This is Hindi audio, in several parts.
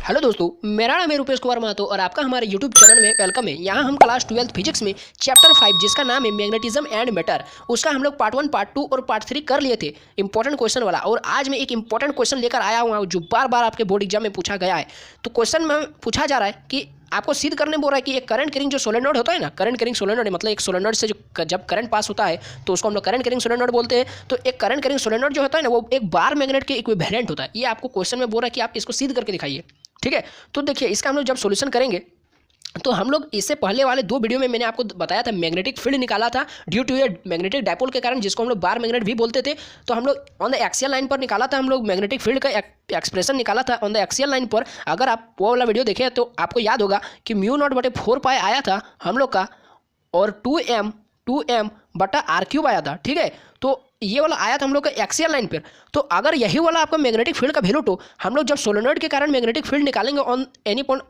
हेलो दोस्तों, मेरा नाम है रुपेश कुमार महतो और आपका हमारे यूट्यूब चैनल में वेलकम है। यहाँ हम क्लास 12 फिजिक्स में चैप्टर 5 जिसका नाम है मैग्नेटिज्म एंड मैटर, उसका हम लोग पार्ट 1, पार्ट 2 और पार्ट 3 कर लिए थे इंपॉर्टेंट क्वेश्चन वाला। और आज मैं एक इंपॉर्टेंट क्वेश्चन लेकर आया हूँ जो बार बार आपके बोर्ड एग्जाम में पूछा गया है। तो क्वेश्चन में पूछा जा रहा है कि आपको सिद्ध करने बोल रहा है कि एक करंट कैरिंग जो सोलेनोइड होता है ना, करंट कैरिंग सोलेनोइड मतलब एक सोलेनोइड से जो जब करंट पास होता है तो उसको हम लोग करंट कैरिंग सोलेनोइड बोलते हैं। तो एक करंट कैरिंग सोलेनोइड जो होता है ना वो एक बार मैग्नेट के इक्विवेलेंट होता है। ये आपको क्वेश्चन में बोल रहा है कि आप इसको सिद्ध करके दिखाइए। ठीक है, तो देखिए इसका हम लोग जब सॉल्यूशन करेंगे तो हम लोग इससे पहले वाले 2 वीडियो में मैंने आपको बताया था मैग्नेटिक फील्ड निकाला था due to a magnetic dipole के कारण, जिसको हम लोग बार मैग्नेट भी बोलते थे। तो हम लोग ऑन द एक्सियल लाइन पर निकाला था, हम लोग मैग्नेटिक फील्ड का एक्सप्रेशन निकाला था ऑन द एक्सियल लाइन पर। अगर आप वो वाला वीडियो देखें तो आपको याद होगा कि μ0/4π आया था हम लोग का, और 2m/r³ आया था। ठीक है, तो ये वाला आया था हम लोग का एक्सियल लाइन पर। तो अगर यही वाला आपका मैग्नेटिक फील्ड का वैल्यू तो हम लोग जब सोलेनोइड के कारण मैग्नेटिक फील्ड निकालेंगे ऑन एनी पॉइंट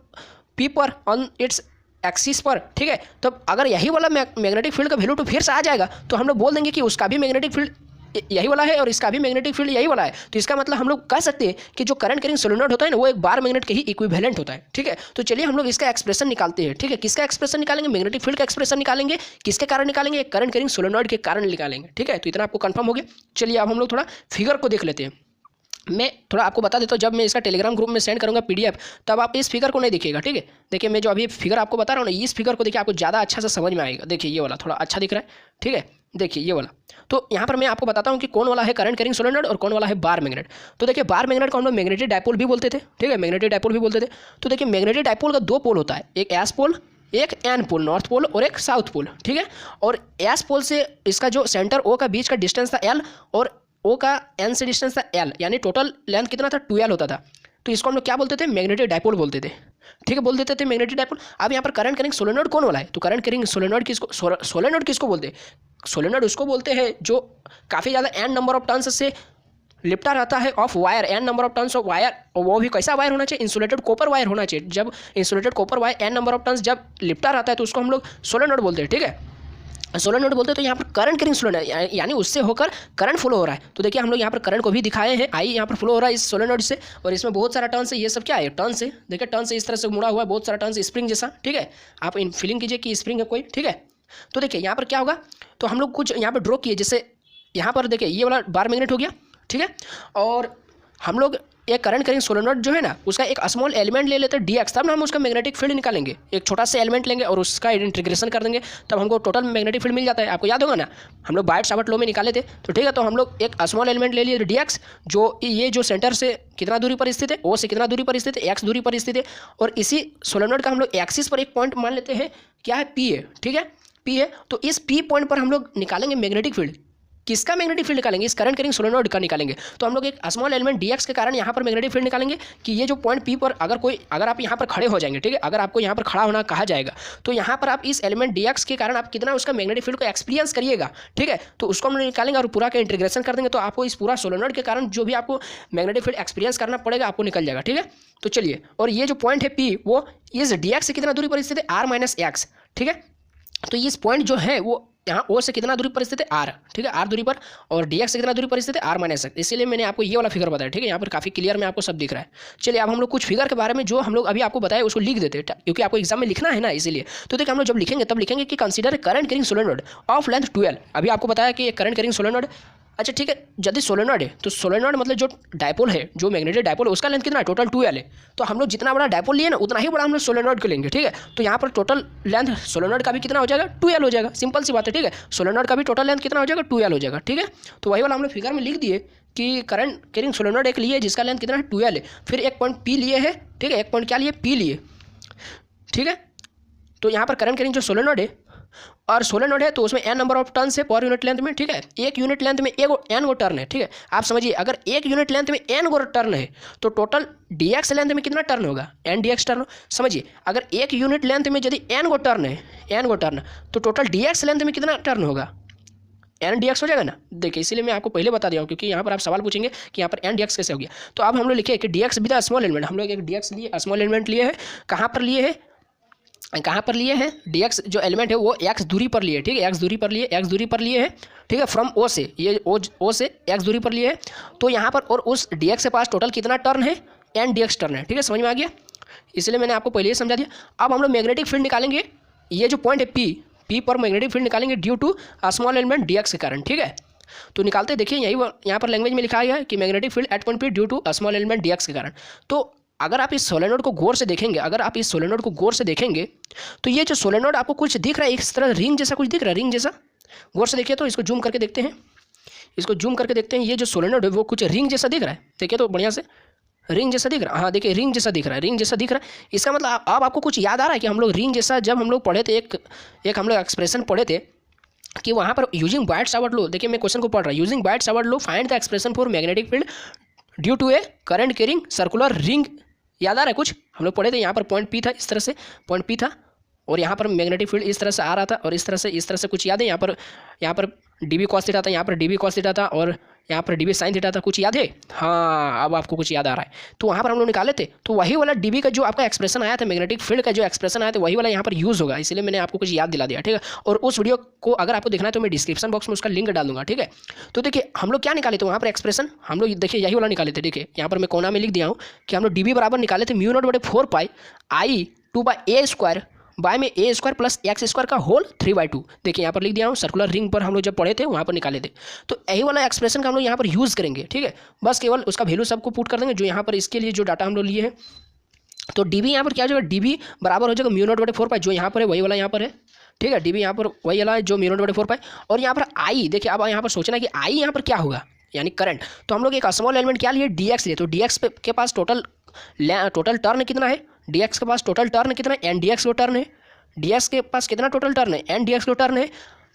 पी पर ऑन इट्स एक्सिस पर, ठीक है, तो अगर यही वाला मैग्नेटिक फील्ड का वैल्यू तो फिर से आ जाएगा तो हम लोग बोल देंगे कि उसका भी मैग्नेटिक फील्ड यही वाला है और इसका भी मैग्नेटिक फील्ड यही वाला है। तो इसका मतलब हम लोग कह सकते हैं कि जो करंट कैरिंग सोलेनोइड होता है ना वो एक बार मैग्नेट के ही इक्विवेलेंट होता है। ठीक है, तो चलिए हम लोग इसका एक्सप्रेशन निकालते हैं। ठीक है, किसका एक्सप्रेशन निकालेंगे? मैग्नेटिक फील्ड का एक्सप्रेशन निकालेंगे। किसके कारण निकालेंगे? करंट कैरिंग सोलेनोइड के कारण निकालेंगे। ठीक है, तो इतना आपको कंफर्म हो गया। चलिए अब हम लोग थोड़ा फिगर को देख लेते हैं। मैं थोड़ा आपको बता देता हूँ, जब मैं इसका टेलीग्राम ग्रुप में सेंड करूँगा PDF तब आप इस फिगर को नहीं देखिएगा। ठीक है, देखिए मैं जो अभी फिगर आपको बता रहा हूँ ना, इस फिगर को देखिए आपको ज़्यादा अच्छा से समझ में आएगा। देखिए ये वाला थोड़ा अच्छा दिख रहा है। ठीक है, देखिए ये वाला। तो यहाँ पर मैं आपको बताता हूँ कि कौन वाला है करंट कैरिंग सोलेनोइड और कौन वाला है बार मैग्नेट। तो देखिए बार मैग्नेट को हम लोग मैग्नेटिक डायपोल भी बोलते थे। ठीक है, मैग्नेटिक डायपोल भी बोलते थे। तो देखिए मैग्नेटिक डायपोल का 2 पोल होता है, एक एस पोल एक एन पोल, नॉर्थ पोल और एक साउथ पोल। ठीक है, और एस पोल से इसका जो सेंटर O का बीच का डिस्टेंस था L और O का N से डिस्टेंस था L, यानी टोटल लेंथ कितना था? 2L होता था। तो इसको हम लोग क्या बोलते थे? मैग्नेटिक डायपोल बोलते थे। ठीक है, बोल देते थे मैग्नेटिक डायपोल। अब यहाँ पर करंट कैरिंग सोलेनोइड कौन वाला है? तो करंट कैरिंग सोलेनोइड किसको बोलते हैं? सोलेनोइड उसको बोलते हैं जो काफ़ी ज़्यादा n नंबर ऑफ टर्न्स से लिपटा रहता है of wire, n number of turns of wire. और वो भी कैसा वायर होना चाहिए? इंसुलेटेड कॉपर वायर होना चाहिए। जब insulated copper wire n number of turns जब लिपटा रहता है तो उसको हम लोग सोलेनोइड बोलते हैं। ठीक है, सोलेनोइड बोलते हैं। तो यहाँ पर करंट कैरिंग सोलेनोइड यानी उससे होकर करंट फ्लो हो रहा है। तो देखिए हम लोग यहाँ पर करंट को भी दिखाए हैं, आई यहाँ पर फ्लो हो रहा है इस सोलेनोइड से, और इसमें बहुत सारा टर्न्स है। ये सब क्या है? टर्न्स है। देखिए टर्न्स इस तरह से मुड़ा हुआ है, बहुत सारा टर्न्स स्प्रिंग जैसा। ठीक है, आप इन फीलिंग कीजिए कि स्प्रिंग है कोई। ठीक है, तो देखिए यहाँ पर क्या होगा, तो हम लोग कुछ यहाँ पर ड्रॉ किए, जैसे यहाँ पर देखिए ये वाला बार मैग्नेट हो गया। ठीक है, और हम लोग एक करंट कैरिंग सोलेनोइड जो है ना उसका एक स्मॉल एलिमेंट ले लेते हैं dx, तब ना हम उसका मैग्नेटिक फील्ड निकालेंगे। एक छोटा सा एलिमेंट लेंगे और उसका इंटीग्रेशन कर देंगे, तब हमको टोटल मैग्नेटिक फील्ड मिल जाता है। आपको याद होगा ना, हम लोग बायट-सावर्ट लॉ में निकाले थे। तो ठीक है, तो हम लोग एक स्मॉल एलिमेंट ले लिए dx, जो ये जो सेंटर से कितना दूरी पर स्थित है, O से कितना दूरी पर स्थित है, x दूरी पर स्थित है। और इसी सोलेनोइड का हम लोग एक्सिस पर एक पॉइंट मान लेते हैं, क्या है? P है। ठीक है, P है। तो इस P पॉइंट पर हम लोग निकालेंगे मैग्नेटिक फील्ड। किसका मैग्नेटिक फील्ड निकालेंगे? इस करंट कैरिंग सोलेनोइड का निकालेंगे। तो हम लोग एक स्मॉल एलिमेंट dx के कारण यहाँ पर मैग्नेटिक फील्ड निकालेंगे कि ये जो पॉइंट P पर अगर आप यहाँ पर खड़े हो जाएंगे, ठीक है, अगर आपको यहाँ पर खड़ा होना कहा जाएगा तो यहाँ पर आप इस एलिमेंट dx के कारण आप कितना उसका मैग्नेटिक फील्ड को एक्सपीरियंस करिएगा। ठीक है, तो उसको हम निकालेंगे और पूरा का इंटीग्रेशन कर देंगे, तो आपको इस पूरा सोलेनोइड के कारण जो भी आपको मैग्नेटिक फील्ड एक्सपीरियंस करना पड़ेगा आपको निकल जाएगा। ठीक है, तो चलिए, और ये जो पॉइंट है P वो इस dx से कितना दूरी पर स्थित है? r - x। ठीक है, तो इस पॉइंट जो है वो यहाँ O से कितना दूरी पर स्थित है? R। ठीक है, R दूरी पर, और dx से कितना दूरी पर स्थित है? r - x। इसीलिए मैंने आपको ये वाला फिगर बताया। ठीक है, यहाँ पर काफ़ी क्लियर में आपको सब दिख रहा है। चलिए अब हम लोग कुछ फिगर के बारे में जो हम लोग अभी आपको बताए उसको लिख देते हैं, क्योंकि आपको एग्जाम में लिखना है ना, इसीलिए। तो देखिए हम लोग जब लिखेंगे तब लिखेंगे कि consider current carrying solenoid of length 12। अभी आपको बताया कि करंट कैरिंग सोलेनोइड। अच्छा ठीक है, यदि सोलेनोइड है तो सोलेनोइड मतलब जो डायपोल है, जो मैग्नेटिक डायपोल है, उसका लेंथ कितना है? टोटल 2L है। तो हम लोग जितना बड़ा डायपोल लिए ना उतना ही बड़ा हम लोग सोलेनोइड को लेंगे। ठीक है, तो यहाँ पर टोटल लेंथ सोलेनोइड का भी कितना हो जाएगा? 2L हो जाएगा। सिंपल सी बात है। ठीक है, सोलेनोइड का भी टोटल लेंथ कितना हो जाएगा? 2L हो जाएगा। ठीक है, तो वही वाला हम लोग फिगर में लिख दिए कि करंट कैरिंग सोलेनोइड एक लिए जिसका लेंथ कितना है? 2L है। फिर एक पॉइंट P लिए है। ठीक है, एक पॉइंट क्या लिए? P लिए। ठीक है, तो यहाँ पर करंट कैरिंग जो सोलेनोइड है और सोलेनोइड है तो उसमें n नंबर ऑफ टर्न्स है पर यूनिट लेंथ में। ठीक है, एक यूनिट लेंथ में n गो टर्न है। ठीक है, आप समझिए अगर एक यूनिट लेंथ में n गो टर्न है तो टोटल dx लेंथ में कितना टर्न होगा? n dx turn. समझिए अगर एक यूनिट लेंथ में यदि n गो टर्न है, n गो टर्न, तो टोटल dx लेंथ में कितना टर्न होगा? n dx हो जाएगा ना। देखिए इसीलिए मैं आपको पहले बता दिया हूँ, क्योंकि यहाँ पर आप सवाल पूछेंगे कि यहाँ पर n dx कैसे हो गया। तो अब हम लोग लिखे कि dx विद स्मॉल एलिमेंट, हम लोग एक dx लिए, स्मॉल एलिमेंट लिए है। कहाँ पर लिए है? dx जो एलिमेंट है वो x दूरी पर लिए। ठीक है, x दूरी पर लिए है। ठीक है, फ्रॉम O से, ये O से x दूरी पर लिए है। तो यहाँ पर और उस dx के पास टोटल कितना टर्न है? n dx टर्न है। ठीक है, समझ में आ गया? इसलिए मैंने आपको पहले ही समझा दिया। अब हम लोग मैग्नेटिक फील्ड निकालेंगे, ये जो पॉइंट है पी पर मैग्नेटिक फील्ड निकालेंगे due to small element D X के कारण, ठीक है। तो निकालते देखिए यहाँ पर लैंग्वेज में लिखा गया है कि magnetic field at point P due to small element D X के कारण। तो अगर आप इस सोलेनोइड को गौर से देखेंगे, तो ये जो सोलेनोइड आपको कुछ दिख रहा है इस तरह रिंग जैसा कुछ दिख रहा है, रिंग जैसा, गौर से देखिए। तो इसको जूम करके देखते हैं, ये जो सोलेनोइड है वो कुछ रिंग जैसा दिख रहा है, देखिए तो बढ़िया से रिंग जैसा दिख रहा है। हाँ देखिए रिंग जैसा दिख रहा है। इसका मतलब अब आपको कुछ याद आ रहा है कि हम लोग रिंग जैसा जब हम लोग पढ़े थे, एक हम लोग एक्सप्रेशन पढ़े थे कि वहाँ पर यूजिंग बायट-सावर्ट लॉ, देखिए मैं क्वेश्चन को पढ़ रहा हूँ, using Biot Savart law find the expression for magnetic field due to a current carrying circular ring. याद आ रहा है कुछ, हम लोग पढ़े थे। यहाँ पर पॉइंट पी था, इस तरह से पॉइंट पी था और यहाँ पर मैग्नेटिक फील्ड इस तरह से आ रहा था और इस तरह से कुछ याद है। यहाँ पर डीबी कॉस थीटा था, यहाँ पर डीबी कॉस थीटा था और यहाँ पर डीबी साइन थीटा था, कुछ याद है? हाँ अब आपको कुछ याद आ रहा है। तो वहाँ पर हम लोग निकाले थे, तो वही वाला डीबी का जो आपका एक्सप्रेशन आया था, मैग्नेटिक फील्ड का जो एक्सप्रेशन आया था वही वाला यहाँ पर यूज़ होगा, इसलिए मैंने आपको कुछ याद दिला दिया, ठीक है। और उस वीडियो को अगर आपको देखना है तो मैं डिस्क्रिप्शन बॉक्स में उसका लिंक डाल दूंगा, ठीक है। तो देखिए हम लोग क्या निकाले थे वहाँ पर एक्सप्रेशन, हम लोग देखिए यही वाला निकाले थे। देखिए यहाँ पर मैं कोना में लिख दिया हूँ कि हम लोग डीबी बराबर निकाले थे म्यू नॉट बटे 4 पाई आई 2/a² बाय में a² प्लस x² का होल 3/2। देखिए यहाँ पर लिख दिया हूँ, सर्कुलर रिंग पर हम लोग जब पढ़े थे वहाँ पर निकाले थे। तो यही वाला एक्सप्रेशन का हम लोग यहाँ पर यूज़ करेंगे, ठीक है। बस केवल उसका वैल्यू सबको पुट कर देंगे जो यहाँ पर इसके लिए जो डाटा हम लोग लिए हैं। तो डीबी यहाँ पर क्या हो जाएगा, डीबी बराबर हो जाएगा म्यू नॉट बटे 4 पाई, जो यहाँ पर है वही वाला यहाँ पर है, ठीक है। डीबी यहाँ पर वही वाला है जो म्यू नॉट बटे 4 पाई। और यहाँ पर आई, देखिए अब यहाँ पर सोचना कि आई यहाँ पर क्या होगा, यानी करंट। तो हम लोग एक स्मॉल एलिमेंट क्या लिए, डी एक्स लिए। तो डी एक्स के पास टोटल टर्न कितना है, डी एक्स के पास टोटल टर्न कितना है, एन डी एक्स को टर्न है। डी एक्स के पास कितना टोटल टर्न है, एन डी एक्स को टर्न है।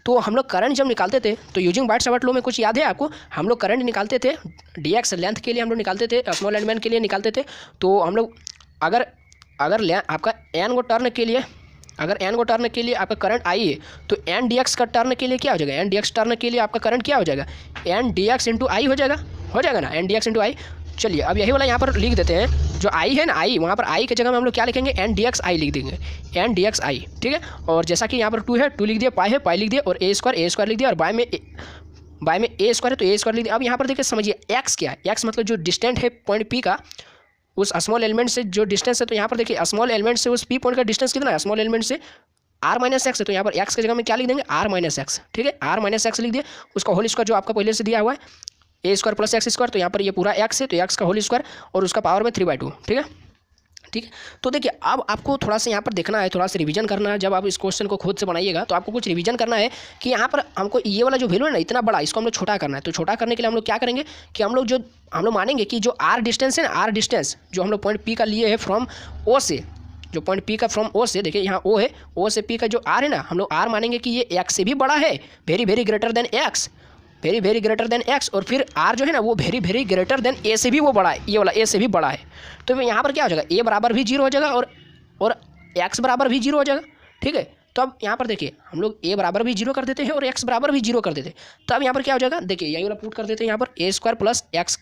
तो हम लोग करंट जब निकालते थे तो यूजिंग बायट-सावर्ट लॉ में कुछ याद है आपको, हम लोग करंट निकालते थे डी एक्स लेंथ के लिए, हम लोग निकालते थे स्मॉल एलिमेंट के लिए निकालते थे। तो हम लोग अगर आपका एन को टर्न के लिए, अगर एन को टर्न के लिए आपका करंट आई है तो एन डी एक्स का टर्न के लिए क्या हो जाएगा, एन डी एक्स टर्न के लिए आपका करंट क्या हो जाएगा, एन डी एक्स इंटू आई हो जाएगा ना, एन डी एक्स इंटू आई। चलिए अब यही वाला यहाँ पर लिख देते हैं, जो आई है ना आई, वहाँ पर आई की जगह में हम लोग क्या लिखेंगे, एन डी एक्स आई लिख देंगे, एन डी एक्स आई, ठीक है। और जैसा कि यहाँ पर 2 है 2 लिख दिया, पाई है पाई लिख दिया और a² लिख दिया और बाय में a² है तो a² लिख दिया। अब यहाँ पर देखिए समझिए एक्स क्या है, एक्स मतलब जो डिस्टेंट है पॉइंट पी का उस स्मॉल एलिमेंट से जो डिस्टेंस है। तो यहाँ पर देखिए स्मॉल एलिमेंट से उस पी पॉइंट का डिस्टेंस कितना है, स्मॉल एलिमेंट से r-x है। तो यहाँ पर x की जगह में क्या लिख देंगे, r-x, ठीक है, r-x लिख दिया। उसका होल स्क्वायर जो आपका पहले से दिया हुआ है a² प्लस x², तो यहाँ पर ये पूरा x है तो x का होल स्क्वायर और उसका पावर में 3/2, ठीक है। तो देखिए अब आपको थोड़ा सा यहाँ पर देखना है, थोड़ा सा रिवीजन करना है। जब आप इस क्वेश्चन को खुद से बनाइएगा तो आपको कुछ रिवीजन करना है कि यहाँ पर हमको ये वाला जो वैल्यू है ना इतना बड़ा, इसको हम लोग छोटा करना है। तो छोटा करने के लिए हम लोग क्या करेंगे कि हम लोग मानेंगे कि जो r डिस्टेंस है ना, r डिस्टेंस जो हम लोग पॉइंट P का लिए है फ्रॉम O से, जो पॉइंट P का फ्रॉम O से, देखिए यहाँ O है, O से P का जो r है ना, हम लोग r मानेंगे कि ये x से भी बड़ा है, very very greater than x, very very greater than x। और फिर r जो है ना वो very very greater than a से भी वो बड़ा है, ये वाला a से भी बड़ा है। तो यहाँ पर क्या हो जाएगा, a बराबर भी 0 हो जाएगा और x बराबर भी 0 हो जाएगा, ठीक है। तो अब यहाँ पर देखिए हम लोग a बराबर भी 0 कर देते हैं और x बराबर भी 0 कर देते हैं। तो अब यहाँ पर क्या हो जाएगा, देखिए यही वाला पुट कर देते हैं यहाँ पर a² प्लस x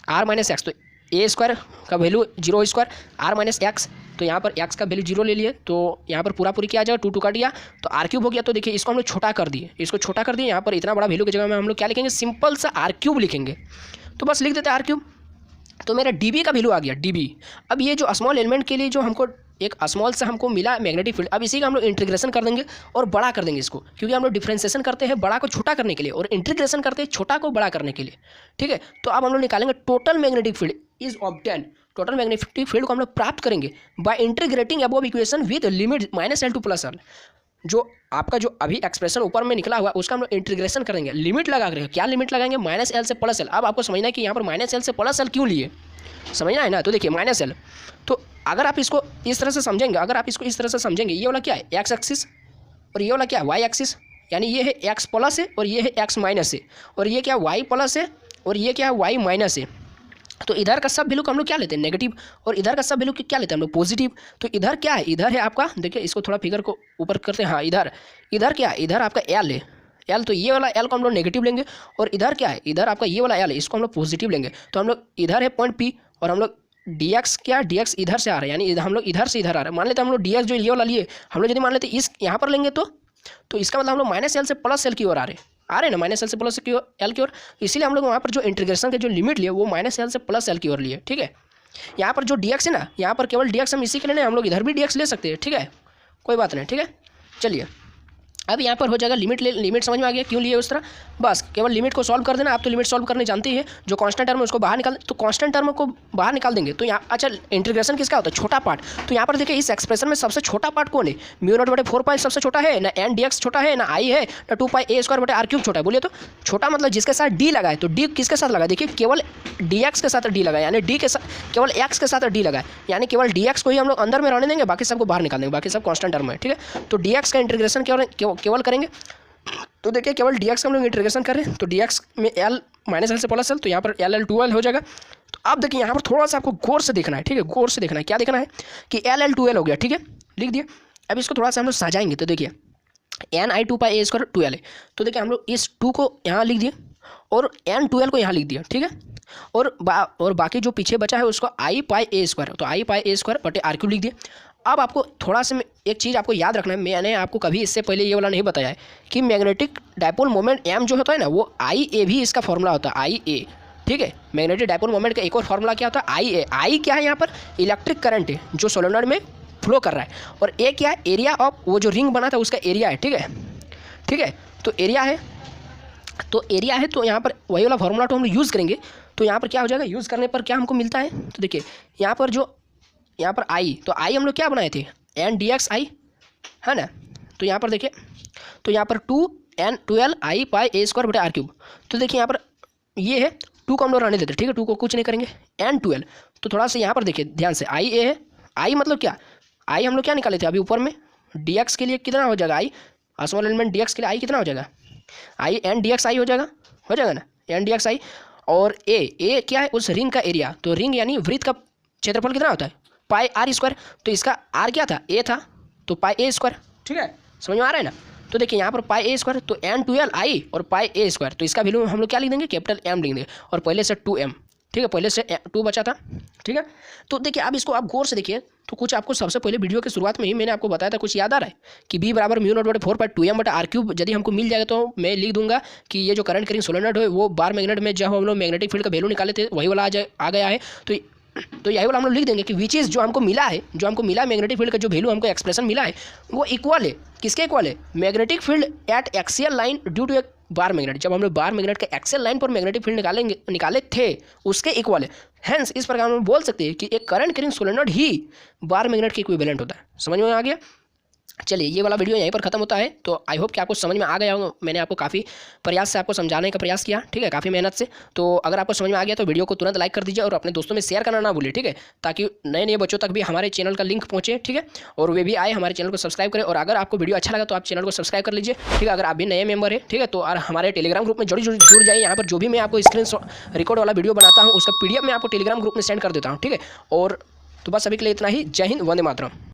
r-x। तो a² का वैल्यू 0² r-x, तो यहाँ पर x का वैल्यू 0 ले लिए, तो यहाँ पर पूरा पूरी क्या आ जाएगा, 2 काट दिया तो r³ हो गया। तो देखिए इसको हम लोग छोटा कर दिए, यहाँ पर इतना बड़ा वैल्यू की जगह में हम लोग क्या लिखेंगे, सिंपल सा r³ लिखेंगे। तो बस लिख देते हैं r³। तो मेरा dB का वैल्यू आ गया, dB। अब ये जो स्मॉल एलिमेंट के लिए जो हमको एक स्मॉल से हमको मिला मैग्नेटिक फील्ड, अब इसी का हम लोग इंटीग्रेशन कर देंगे और बड़ा कर देंगे इसको, क्योंकि हम लोग डिफ्रेंसिएशन करते हैं बड़ा को छोटा करने के लिए और इंटीग्रेशन करते हैं छोटा को बड़ा करने के लिए, ठीक है। तो अब हम लोग निकालेंगे total magnetic field is obtain, total magnetic field को हम लोग प्राप्त करेंगे by integrating above equation with limit -L to +L। जो आपका जो अभी एक्सप्रेशन ऊपर में निकला हुआ उसका हम लोग इंटीग्रेशन करेंगे, लिमिट लगा करेंगे। क्या लिमिट लगाएंगे, -L से +L। अब आपको समझना है कि यहाँ पर -L से +L क्यों लिए, समझना है ना। तो देखिए -L, तो अगर आप इसको इस तरह से समझेंगे, ये वाला क्या है x एक्सिस और ये वाला क्या है y एक्सिस, यानी ये है x प्लस है और ये है x माइनस है, और ये क्या y प्लस है और ये क्या है y माइनस है। तो इधर का सब वैल्यू को हम लोग क्या लेते हैं, नेगेटिव, और इधर का सब वैल्यू क्या लेते हैं हम लोग, पॉजिटिव। तो इधर क्या है, इधर है आपका, देखिए इसको थोड़ा फिगर को ऊपर करते हैं, हाँ इधर क्या है, इधर आपका L है, L। तो ये वाला L को हम लोग नेगेटिव लेंगे और इधर क्या है, इधर आपका ये वाला L है, इसको हम लोग पॉजिटिव लेंगे। तो हम लोग इधर है पॉइंट P और हम लोग dx क्या, dx इधर से आ रहा है, यानी हम लोग इधर से इधर आ रहा है। मान लेते हैं हम लोग dx जो ये वाला लिए, हम लोग यदि मान लेते इस यहाँ पर लेंगे तो इसका मतलब हम लोग -L से +L की ओर आ रहे हैं ना, -L से +L की ओर। इसीलिए हम लोग वहाँ पर जो इंटीग्रेशन के जो लिमिट लिए वो -L से +L की ओर लिए, ठीक है। यहाँ पर जो डी एक्स है ना, यहाँ पर केवल डी एक्स हम इसी के लिए नहीं, हम लोग इधर भी डी एक्स ले सकते हैं, ठीक है, कोई बात नहीं, ठीक है। चलिए अब यहाँ पर हो जाएगा लिमिट समझ में आ गया क्यों लिए उस तरह, बस केवल लिमिट को सॉल्व कर देना। आप तो लिमिट सॉल्व करने जानते ही है, जो कांस्टेंट टर्म है उसको बाहर निकाल, तो कांस्टेंट टर्म को बाहर निकाल देंगे तो यहाँ अच्छा इंटीग्रेशन किसका होता है, छोटा पार्ट। तो यहाँ पर देखिए इस एक्सप्रेशन में सबसे छोटा पार्ट कौन है, μ0/4 सबसे छोटा है ना, एन डी एक्स छोटा है ना, आई है ना, 2πa² छोटा है। बोलिए तो छोटा मतलब जिसके साथ डी लगा है, तो डी किसके साथ लगा, देखिए केवल डी एक्स के साथ डी लगा, यानी डी के साथ केवल एक्स के साथ डी लगा है, यानी केवल डी एक्स को ही हम लोग अंदर में रहने देंगे, बाकी सबको बाहर निकाल देंगे, बाकी सब कांस्टेंट टर्म है, ठीक है। तो डी एक्स का इंटीग्रेशन केवल करेंगे, तो देखिए केवल डी एक्स का हम लोग इंटीग्रेशन कर रहे हैं, तो डी एक्स में एल -l से प्लस एल, तो यहाँ पर एल 2l हो जाएगा। तो अब देखिए यहाँ पर थोड़ा सा आपको गौर से देखना है, ठीक है, गौर से देखना है, क्या देखना है कि एल 2l हो गया, ठीक है, लिख दिए। अब इसको थोड़ा सा हम लोग सजाएंगे, तो देखिए ni 2πa² 2l है, तो देखिए हम लोग इस 2 को यहाँ लिख दिए और n 2l को यहाँ लिख दिया, ठीक है, और बाकी जो पीछे बचा है उसको i πa², तो i πa²/r³ लिख दिए। अब आपको थोड़ा सा एक चीज़ आपको याद रखना है, मैंने आपको कभी इससे पहले ये वाला नहीं बताया है कि मैग्नेटिक डायपोल मोमेंट m जो होता है ना, वो IA भी इसका फॉर्मूला होता है, IA, ठीक है। मैग्नेटिक डायपोल मोमेंट का एक और फॉर्मूला क्या होता है, IA। I क्या है, यहाँ पर इलेक्ट्रिक करंट है जो सोलेनॉइड में फ्लो कर रहा है, और A क्या है, एरिया ऑफ वो जो रिंग बना था उसका एरिया है, ठीक है, ठीक है। तो एरिया है, तो यहाँ पर वही वाला फॉर्मूला तो हम यूज़ करेंगे। तो यहाँ पर क्या हो जाएगा, यूज़ करने पर क्या हमको मिलता है, तो देखिए यहाँ पर आई, तो आई हम लोग क्या बनाए थे, एन डी एक्स आई, है ना। तो यहाँ पर देखिए, तो यहाँ पर 2l i πa²/r³। तो देखिए यहाँ पर ये है 2 को हम लोग रहने देते, ठीक है, 2 को कुछ नहीं करेंगे, n 2l। तो थोड़ा सा यहाँ पर देखिए ध्यान से, आई ए है, आई मतलब क्या, आई हम लोग क्या निकाले थे अभी ऊपर में, डी एक्स के लिए कितना हो जाएगा, आई स्मॉल एलिमेंट डी एक्स के लिए आई कितना हो जाएगा, आई एन डी एक्स आई हो जाएगा ना, एन डी एक्स आई। और ए क्या है, उस रिंग का एरिया, तो रिंग यानी वृत्त का क्षेत्रफल कितना होता है, πr², तो इसका r क्या था, a था, तो πa², ठीक है, समझ में आ रहा है ना। तो देखिए यहाँ पर πa², तो n 2l i और πa², तो इसका वैल्यू हम लोग क्या लिख देंगे, कैपिटल M लिख देंगे, और पहले से 2m, ठीक है, पहले से 2 बचा था, ठीक है। तो देखिए अब इसको आप गौर से देखिए, तो कुछ आपको सबसे पहले वीडियो की शुरुआत में ही मैंने आपको बताया था, कुछ याद आ रहा है कि B = μ0/4/2m/r³ यदि हमको मिल जाएगा तो मैं लिख दूंगा कि ये जो करंट करिंग सोलेनॉइड है वो बार मैग्नेट में जब हम लोग मैग्नेटिक फील्ड का वैल्यू निकाले थे वही वाला आ गया है। तो यही वाला हम लोग लिख देंगे कि विच इज़ जो हमको मिला है मैग्नेटिक फील्ड का जो वैल्यू हमको एक्सप्रेशन मिला है वो इक्वल है, किसके इक्वल है, magnetic field at axial line due to एक बार मैग्नेट, जब हम लोग बार मैग्नेट के एक्सियल लाइन पर मैग्नेटिक फील्ड निकाले थे उसके इक्वल है। हेंस इस प्रकार हम बोल सकते हैं कि एक करंट करिंग सोलेनॉइड ही बार मैग्नेट के इक्विवेलेंट होता है। समझ में आ गया। चलिए ये वाला वीडियो यहीं पर खत्म होता है। तो आई होप कि आपको समझ में आ गया होगा। मैंने आपको काफ़ी प्रयास से आपको समझाने का प्रयास किया, ठीक है, काफ़ी मेहनत से। तो अगर आपको समझ में आ गया तो वीडियो को तुरंत लाइक कर दीजिए और अपने दोस्तों में शेयर करना ना भूलिए, ठीक है, ताकि नए नए बच्चों तक भी हमारे चैनल का लिंक पहुँचे, ठीक है, और वे भी आए हमारे चैनल को सब्सक्राइब करें। और अगर आपको वीडियो अच्छा लगा तो आप चैनल को सब्सक्राइब कर लीजिए, ठीक है। अगर आप भी नए मेंबर है, ठीक है, तो हमारे टेलीग्राम ग्रुप में जुड़ जाइए। यहाँ पर जो भी मैं आपको स्क्रीन रिकॉर्ड वाला वीडियो बनाता हूँ उसका PDF मैं आपको टेलीग्राम ग्रुप में सेंड कर देता हूँ, ठीक है। और तो बस अभी के लिए इतना ही। जय हिंद, वंदे मातरम।